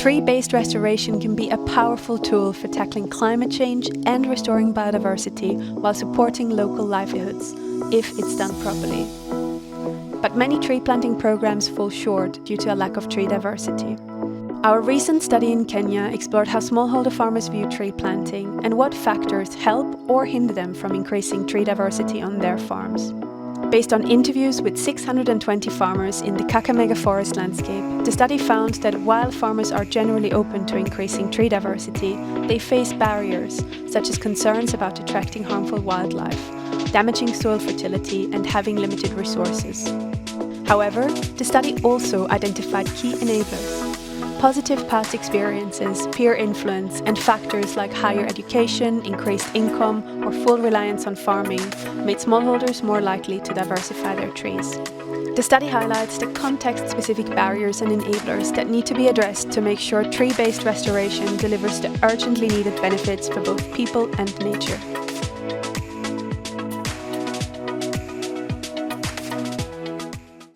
Tree-based restoration can be a powerful tool for tackling climate change and restoring biodiversity while supporting local livelihoods, if it's done properly. But many tree planting programs fall short due to a lack of tree diversity. Our recent study in Kenya explored how smallholder farmers view tree planting and what factors help or hinder them from increasing tree diversity on their farms. Based on interviews with 620 farmers in the Kakamega forest landscape, the study found that while farmers are generally open to increasing tree diversity, they face barriers such as concerns about attracting harmful wildlife, damaging soil fertility, and having limited resources. However, the study also identified key enablers. Positive past experiences, peer influence, and factors like higher education, increased income, or full reliance on farming made smallholders more likely to diversify their trees. The study highlights the context-specific barriers and enablers that need to be addressed to make sure tree-based restoration delivers the urgently needed benefits for both people and nature.